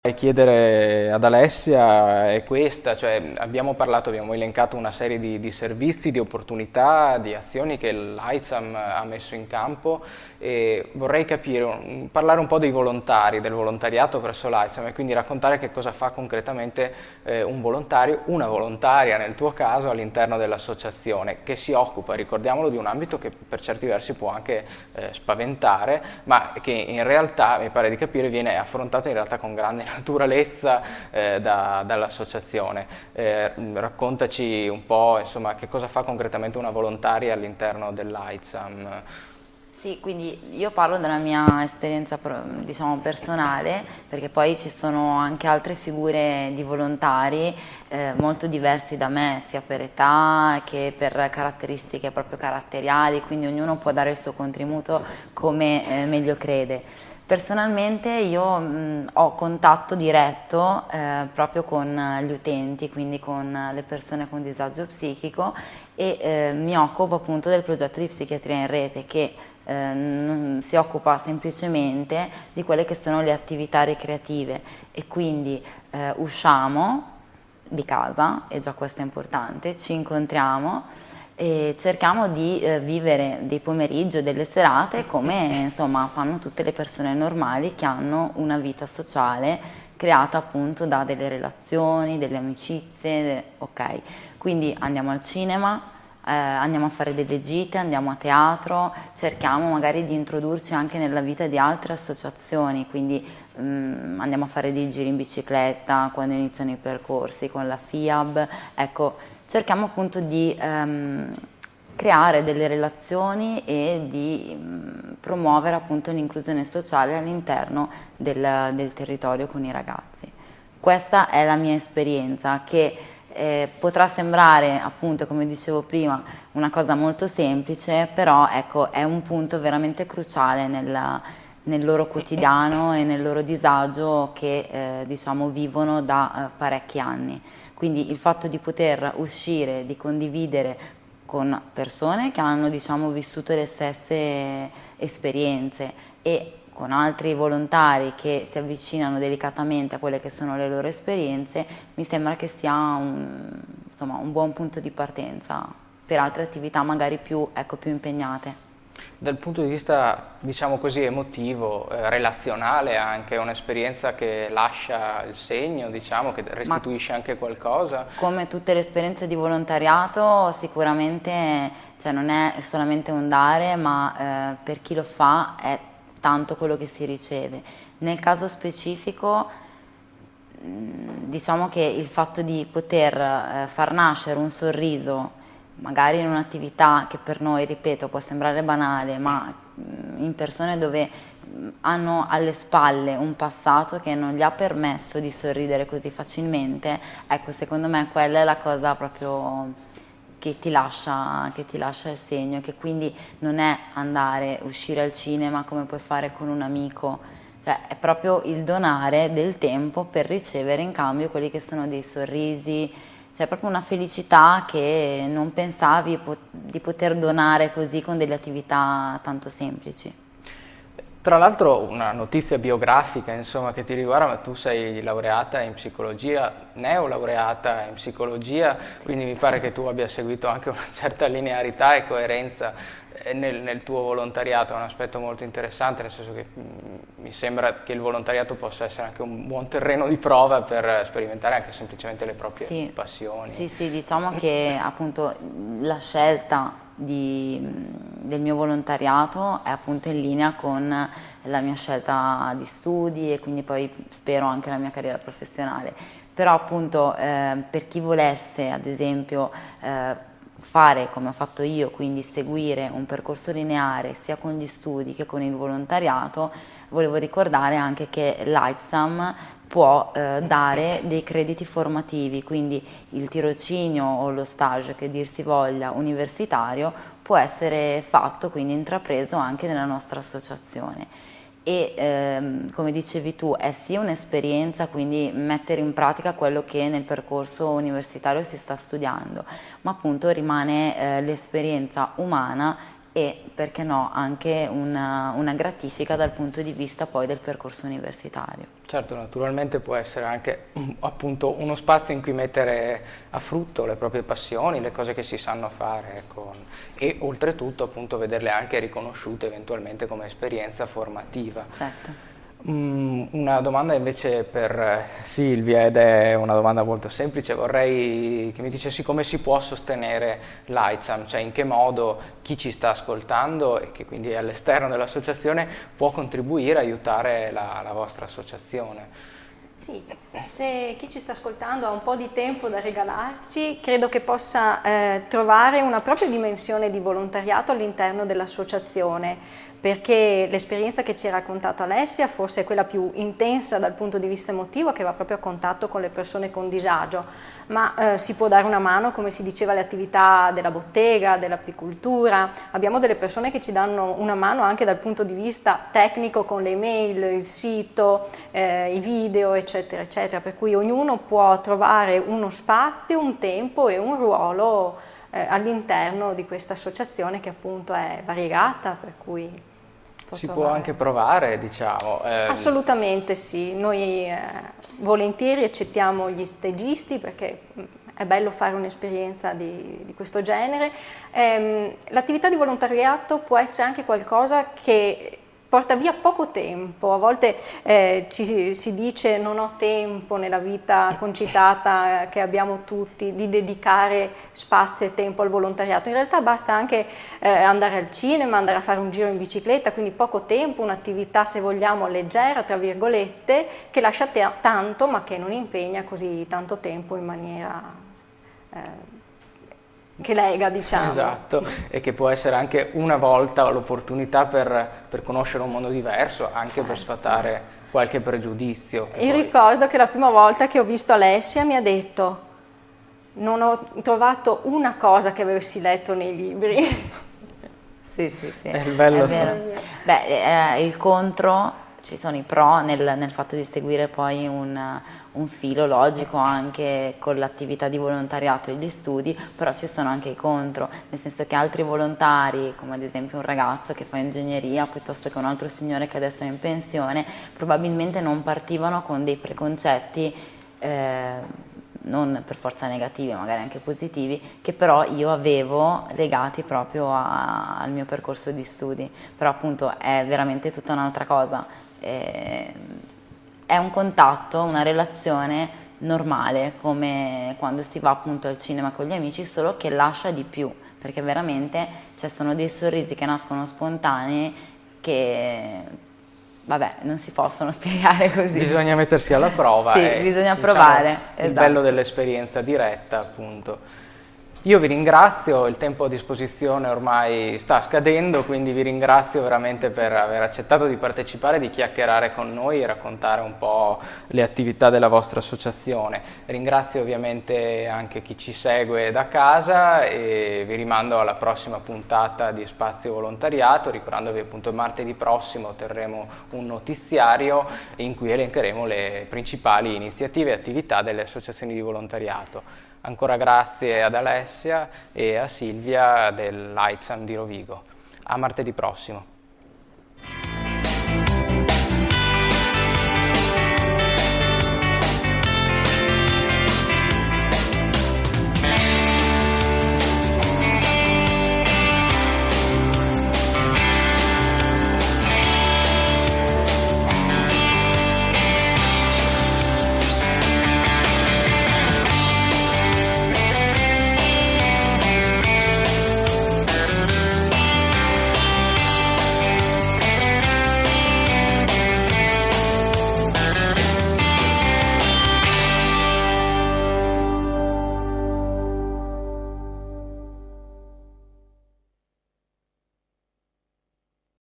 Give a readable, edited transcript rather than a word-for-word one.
Chiedere ad Alessia è questa, cioè abbiamo elencato una serie di servizi, di opportunità, di azioni che l'AISAM ha messo in campo e vorrei capire, parlare un po' dei volontari, del volontariato presso l'AISAM e quindi raccontare che cosa fa concretamente un volontario, una volontaria nel tuo caso all'interno dell'associazione che si occupa, ricordiamolo, di un ambito che per certi versi può anche spaventare, ma che in realtà, mi pare di capire, viene affrontato in realtà con grande naturalezza dall'associazione. Raccontaci un po', insomma, che cosa fa concretamente una volontaria all'interno dell'AIDSAM. Sì, quindi io parlo della mia esperienza, diciamo, personale, perché poi ci sono anche altre figure di volontari molto diversi da me, sia per età che per caratteristiche proprio caratteriali, quindi ognuno può dare il suo contributo come meglio crede. Personalmente io ho contatto diretto proprio con gli utenti, quindi con le persone con disagio psichico e mi occupo appunto del progetto di psichiatria in rete che si occupa semplicemente di quelle che sono le attività ricreative e quindi usciamo di casa, e già questo è importante, ci incontriamo e cerchiamo di vivere dei pomeriggi o delle serate come insomma fanno tutte le persone normali che hanno una vita sociale creata appunto da delle relazioni, delle amicizie, ok? Quindi andiamo al cinema, andiamo a fare delle gite, andiamo a teatro, cerchiamo magari di introdurci anche nella vita di altre associazioni, quindi andiamo a fare dei giri in bicicletta quando iniziano i percorsi con la FIAB, ecco, cerchiamo appunto di creare delle relazioni e di promuovere appunto l'inclusione sociale all'interno del territorio con i ragazzi. Questa è la mia esperienza che potrà sembrare appunto, come dicevo prima, una cosa molto semplice, però ecco, è un punto veramente cruciale nel loro quotidiano e nel loro disagio che diciamo vivono da parecchi anni. Quindi il fatto di poter uscire, di condividere con persone che hanno diciamo vissuto le stesse esperienze e con altri volontari che si avvicinano delicatamente a quelle che sono le loro esperienze, mi sembra che sia insomma, un buon punto di partenza per altre attività magari più, ecco, più impegnate. Dal punto di vista, diciamo così, emotivo, relazionale anche, è un'esperienza che lascia il segno, diciamo, che Ma restituisce anche qualcosa. come tutte le esperienze di volontariato, sicuramente cioè, non è solamente un dare, ma per chi lo fa è tanto quello che si riceve. Nel caso specifico, diciamo che il fatto di poter far nascere un sorriso, magari in un'attività che per noi, ripeto, può sembrare banale, ma in persone dove hanno alle spalle un passato che non gli ha permesso di sorridere così facilmente, ecco, secondo me quella è la cosa proprio che ti lascia il segno, che quindi non è andare, uscire al cinema come puoi fare con un amico, cioè è proprio il donare del tempo per ricevere in cambio quelli che sono dei sorrisi, cioè proprio una felicità che non pensavi di poter donare così con delle attività tanto semplici. Tra l'altro una notizia biografica, insomma, che ti riguarda, ma tu sei laureata in psicologia, neolaureata in psicologia, Sì. quindi mi pare che tu abbia seguito anche una certa linearità e coerenza nel tuo volontariato, è un aspetto molto interessante, nel senso che mi sembra che il volontariato possa essere anche un buon terreno di prova per sperimentare anche semplicemente le proprie Sì, passioni. sì, sì, diciamo che appunto la scelta del mio volontariato è appunto in linea con la mia scelta di studi e quindi poi spero anche la mia carriera professionale. Però appunto per chi volesse ad esempio fare come ho fatto io, quindi seguire un percorso lineare sia con gli studi che con il volontariato, volevo ricordare anche che l'ITSAM può dare dei crediti formativi, quindi il tirocinio o lo stage che dir si voglia universitario può essere fatto, quindi intrapreso anche nella nostra associazione. E come dicevi tu, è sì un'esperienza, quindi mettere in pratica quello che nel percorso universitario si sta studiando, ma appunto rimane l'esperienza umana e, perché no, anche una gratifica dal punto di vista poi del percorso universitario. Certo, naturalmente può essere anche appunto uno spazio in cui mettere a frutto le proprie passioni, le cose che si sanno fare, ecco, e oltretutto appunto vederle anche riconosciute eventualmente come esperienza formativa. Certo. Una domanda invece per Silvia, ed è una domanda molto semplice, vorrei che mi dicessi come si può sostenere l'AIDSAM, cioè in che modo chi ci sta ascoltando e che quindi è all'esterno dell'associazione può contribuire a aiutare la vostra associazione. Sì, se chi ci sta ascoltando ha un po' di tempo da regalarci, credo che possa trovare una propria dimensione di volontariato all'interno dell'associazione, perché l'esperienza che ci ha raccontato Alessia forse è quella più intensa dal punto di vista emotivo, che va proprio a contatto con le persone con disagio, ma si può dare una mano, come si diceva, alle attività della bottega, dell'apicoltura. Abbiamo delle persone che ci danno una mano anche dal punto di vista tecnico con le email, il sito, i video, eccetera, eccetera, per cui ognuno può trovare uno spazio, un tempo e un ruolo all'interno di questa associazione che appunto è variegata, per cui si può anche provare, diciamo. Assolutamente sì, noi volentieri accettiamo gli stagisti perché è bello fare un'esperienza di questo genere. L'attività di volontariato può essere anche qualcosa che porta via poco tempo, a volte si dice non ho tempo nella vita concitata che abbiamo tutti di dedicare spazio e tempo al volontariato, in realtà basta anche andare al cinema, andare a fare un giro in bicicletta, quindi poco tempo, un'attività se vogliamo leggera tra virgolette che lascia tanto ma che non impegna così tanto tempo in maniera che lega, diciamo. Esatto, e che può essere anche una volta l'opportunità per conoscere un mondo diverso, anche certo, per sfatare qualche pregiudizio. Io ricordo che la prima volta che ho visto Alessia mi ha detto: non ho trovato una cosa che avessi letto nei libri. Sì, è il bello. È vero. Beh, il contro, ci sono i pro nel fatto di seguire poi un filo logico anche con l'attività di volontariato e gli studi, però ci sono anche i contro, nel senso che altri volontari, come ad esempio un ragazzo che fa ingegneria, piuttosto che un altro signore che adesso è in pensione, probabilmente non partivano con dei preconcetti non per forza negativi, magari anche positivi, che però io avevo legati proprio al mio percorso di studi, però appunto è veramente tutta un'altra cosa, è un contatto, una relazione normale, come quando si va appunto al cinema con gli amici, solo che lascia di più, perché veramente sono dei sorrisi che nascono spontanei che vabbè, non si possono spiegare così. Bisogna mettersi alla prova. Sì, bisogna provare. Diciamo, il bello dell'esperienza diretta, appunto. Io vi ringrazio, il tempo a disposizione ormai sta scadendo, quindi vi ringrazio veramente per aver accettato di partecipare, di chiacchierare con noi e raccontare un po' le attività della vostra associazione. Ringrazio ovviamente anche chi ci segue da casa e vi rimando alla prossima puntata di Spazio Volontariato, ricordandovi appunto martedì prossimo terremo un notiziario in cui elencheremo le principali iniziative e attività delle associazioni di volontariato. Ancora grazie ad Alessia e a Silvia dell'AIDSAM di Rovigo. A martedì prossimo.